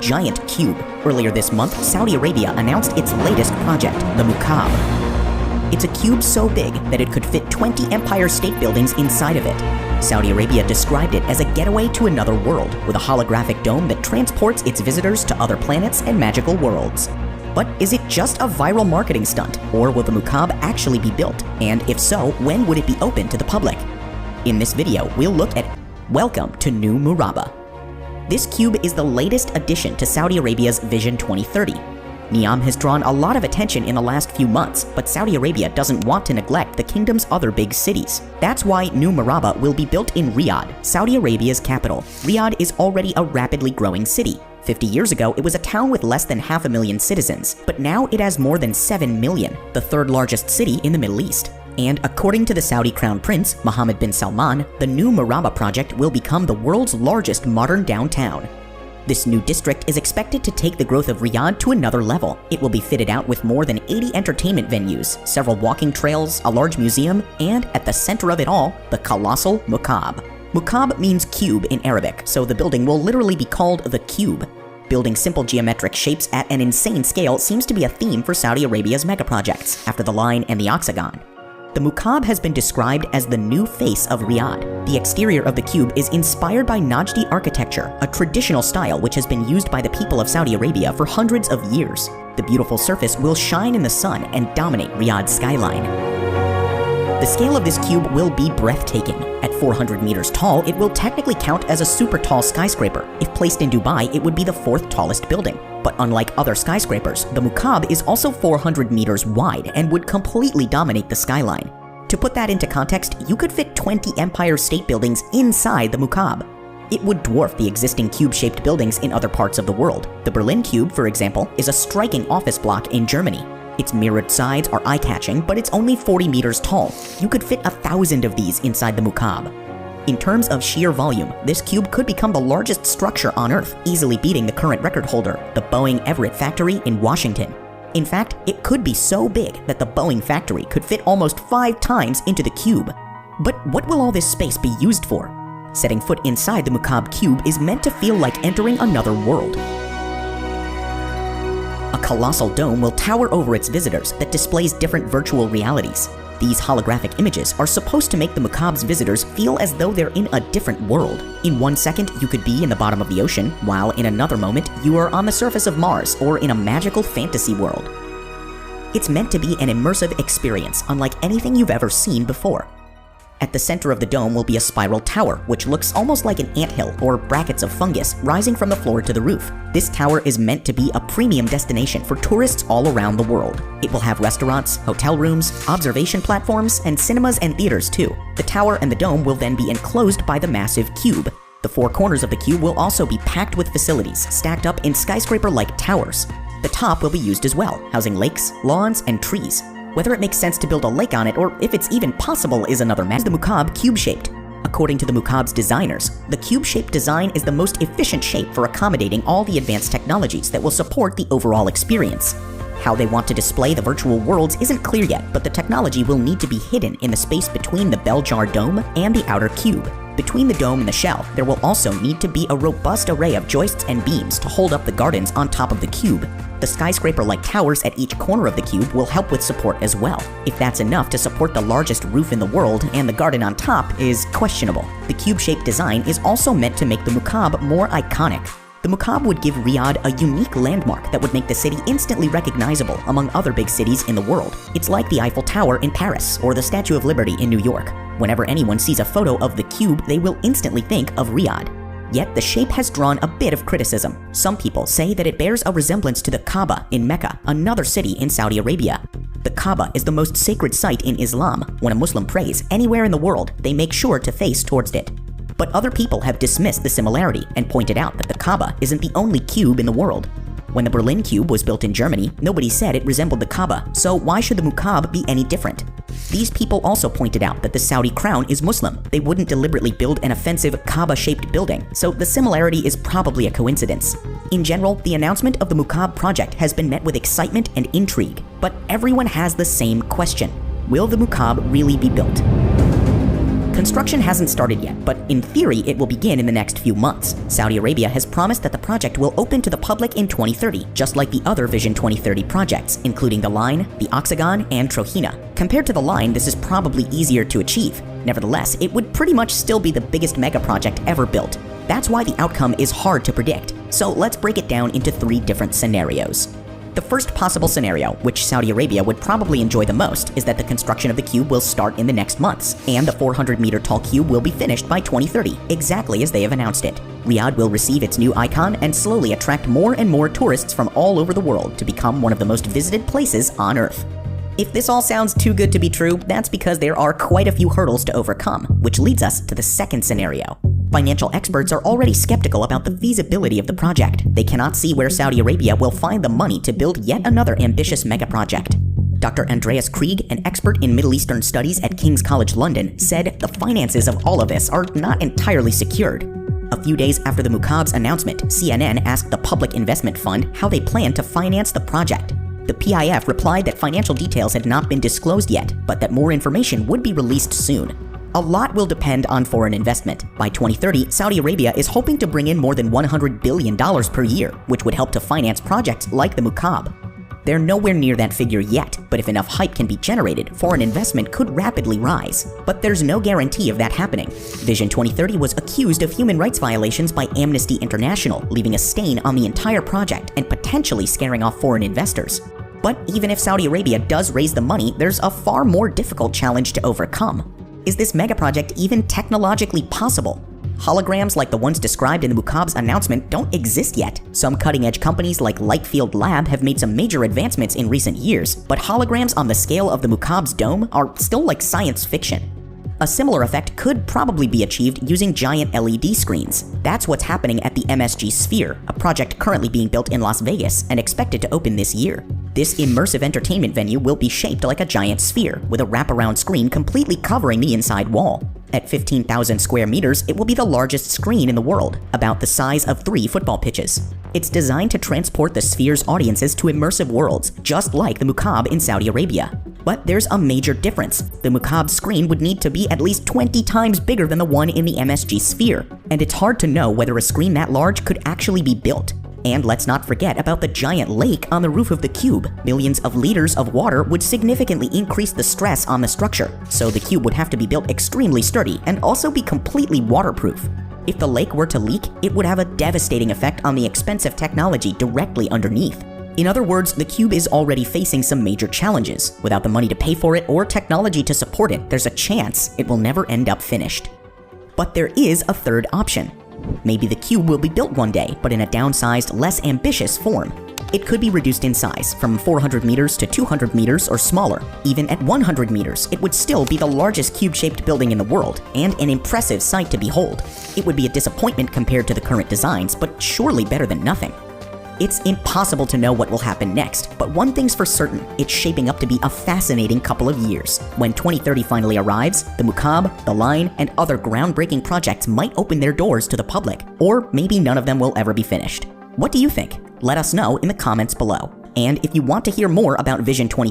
giant cube. Earlier this month, Saudi Arabia announced its latest project, the Muqab. It's a cube so big that it could fit 20 Empire State Buildings inside of it. Saudi Arabia described it as a getaway to another world, with a holographic dome that transports its visitors to other planets and magical worlds. But is it just a viral marketing stunt, or will the Muqab actually be built? And if so, when would it be open to the public? In this video, we'll look at Welcome to New Murabba. This cube is the latest addition to Saudi Arabia's Vision 2030. NEOM has drawn a lot of attention in the last few months, but Saudi Arabia doesn't want to neglect the kingdom's other big cities. That's why New Murabba will be built in Riyadh, Saudi Arabia's capital. Riyadh is already a rapidly growing city. 50 years ago, it was a town with less than 500,000 citizens, but now it has more than 7 million, the third largest city in the Middle East. And according to the Saudi Crown Prince, Mohammed bin Salman, the New Murabba project will become the world's largest modern downtown. This new district is expected to take the growth of Riyadh to another level. It will be fitted out with more than 80 entertainment venues, several walking trails, a large museum, and at the center of it all, the colossal Muqab. Muqab means cube in Arabic, so the building will literally be called the Cube. Building simple geometric shapes at an insane scale seems to be a theme for Saudi Arabia's megaprojects, after the Line and the Octagon. The Muqab has been described as the new face of Riyadh. The exterior of the cube is inspired by Najdi architecture, a traditional style which has been used by the people of Saudi Arabia for hundreds of years. The beautiful surface will shine in the sun and dominate Riyadh's skyline. The scale of this cube will be breathtaking. At 400 meters tall, it will technically count as a super tall skyscraper. If placed in Dubai, it would be the fourth tallest building. But unlike other skyscrapers, the Muqab is also 400 meters wide and would completely dominate the skyline. To put that into context, you could fit 20 Empire State Buildings inside the Muqab. It would dwarf the existing cube-shaped buildings in other parts of the world. The Berlin Cube, for example, is a striking office block in Germany. Its mirrored sides are eye-catching, but it's only 40 meters tall. You could fit 1,000 of these inside the Muqab. In terms of sheer volume, this cube could become the largest structure on Earth, easily beating the current record holder, the Boeing Everett factory in Washington. In fact, it could be so big that the Boeing factory could fit almost 5 times into the cube. But what will all this space be used for? Setting foot inside the Muqab cube is meant to feel like entering another world. A colossal dome will tower over its visitors that displays different virtual realities. These holographic images are supposed to make the Muqab's visitors feel as though they're in a different world. In 1 second, you could be in the bottom of the ocean, while in another moment, you are on the surface of Mars or in a magical fantasy world. It's meant to be an immersive experience unlike anything you've ever seen before. At the center of the dome will be a spiral tower, which looks almost like an anthill or brackets of fungus rising from the floor to the roof. This tower is meant to be a premium destination for tourists all around the world. It will have restaurants, hotel rooms, observation platforms, and cinemas and theaters too. The tower and the dome will then be enclosed by the massive cube. The 4 corners of the cube will also be packed with facilities, stacked up in skyscraper-like towers. The top will be used as well, housing lakes, lawns, and trees. Whether it makes sense to build a lake on it or if it's even possible is another matter. The Muqab cube-shaped. According to the Muqab's designers, the cube-shaped design is the most efficient shape for accommodating all the advanced technologies that will support the overall experience. How they want to display the virtual worlds isn't clear yet, but the technology will need to be hidden in the space between the bell-jar dome and the outer cube. Between the dome and the shell, there will also need to be a robust array of joists and beams to hold up the gardens on top of the cube. The skyscraper-like towers at each corner of the cube will help with support as well. If that's enough to support the largest roof in the world and the garden on top is questionable. The cube-shaped design is also meant to make the Muqab more iconic. The Muqab would give Riyadh a unique landmark that would make the city instantly recognizable among other big cities in the world. It's like the Eiffel Tower in Paris or the Statue of Liberty in New York. Whenever anyone sees a photo of the cube, they will instantly think of Riyadh. Yet the shape has drawn a bit of criticism. Some people say that it bears a resemblance to the Kaaba in Mecca, another city in Saudi Arabia. The Kaaba is the most sacred site in Islam. When a Muslim prays anywhere in the world, they make sure to face towards it. But other people have dismissed the similarity and pointed out that the Kaaba isn't the only cube in the world. When the Berlin Cube was built in Germany, nobody said it resembled the Kaaba, so why should the Muqab be any different? These people also pointed out that the Saudi crown is Muslim. They wouldn't deliberately build an offensive Kaaba-shaped building, so the similarity is probably a coincidence. In general, the announcement of the Muqab project has been met with excitement and intrigue, but everyone has the same question. Will the Muqab really be built? Construction hasn't started yet, but in theory it will begin in the next few months. Saudi Arabia has promised that the project will open to the public in 2030, just like the other Vision 2030 projects, including the Line, the Octagon, and Trohina. Compared to the Line, this is probably easier to achieve. Nevertheless, it would pretty much still be the biggest mega project ever built. That's why the outcome is hard to predict. So let's break it down into 3 different scenarios. The first possible scenario, which Saudi Arabia would probably enjoy the most, is that the construction of the cube will start in the next months, and the 400-meter tall cube will be finished by 2030, exactly as they have announced it. Riyadh will receive its new icon and slowly attract more and more tourists from all over the world to become one of the most visited places on Earth. If this all sounds too good to be true, that's because there are quite a few hurdles to overcome, which leads us to the second scenario. Financial experts are already skeptical about the feasibility of the project. They cannot see where Saudi Arabia will find the money to build yet another ambitious mega project. Dr. Andreas Krieg, an expert in Middle Eastern studies at King's College London, said the finances of all of this are not entirely secured. A few days after the Mukhab's announcement, CNN asked the Public Investment Fund how they plan to finance the project. The PIF replied that financial details had not been disclosed yet, but that more information would be released soon. A lot will depend on foreign investment. By 2030, Saudi Arabia is hoping to bring in more than $100 billion per year, which would help to finance projects like the Mukhab. They're nowhere near that figure yet, but if enough hype can be generated, foreign investment could rapidly rise. But there's no guarantee of that happening. Vision 2030 was accused of human rights violations by Amnesty International, leaving a stain on the entire project and potentially scaring off foreign investors. But even if Saudi Arabia does raise the money, there's a far more difficult challenge to overcome. Is this mega project even technologically possible? Holograms like the ones described in the Mukhab's announcement don't exist yet. Some cutting-edge companies like Lightfield Lab have made some major advancements in recent years, but holograms on the scale of the Mukhab's dome are still like science fiction. A similar effect could probably be achieved using giant LED screens. That's what's happening at the MSG Sphere, a project currently being built in Las Vegas and expected to open this year. This immersive entertainment venue will be shaped like a giant sphere, with a wraparound screen completely covering the inside wall. At 15,000 square meters, it will be the largest screen in the world, about the size of 3 football pitches. It's designed to transport the sphere's audiences to immersive worlds, just like the Mukhab in Saudi Arabia. But there's a major difference. The Mukhab's screen would need to be at least 20 times bigger than the one in the MSG Sphere, and it's hard to know whether a screen that large could actually be built. And let's not forget about the giant lake on the roof of the cube. Millions of liters of water would significantly increase the stress on the structure, so the cube would have to be built extremely sturdy and also be completely waterproof. If the lake were to leak, it would have a devastating effect on the expensive technology directly underneath. In other words, the cube is already facing some major challenges. Without the money to pay for it or technology to support it, there's a chance it will never end up finished. But there is a third option. Maybe the cube will be built one day, but in a downsized, less ambitious form. It could be reduced in size, from 400 meters to 200 meters or smaller. Even at 100 meters, it would still be the largest cube-shaped building in the world, and an impressive sight to behold. It would be a disappointment compared to the current designs, but surely better than nothing. It's impossible to know what will happen next, but one thing's for certain, it's shaping up to be a fascinating couple of years. When 2030 finally arrives, the Mukhab, the Line, and other groundbreaking projects might open their doors to the public, or maybe none of them will ever be finished. What do you think? Let us know in the comments below. And if you want to hear more about Vision 2030,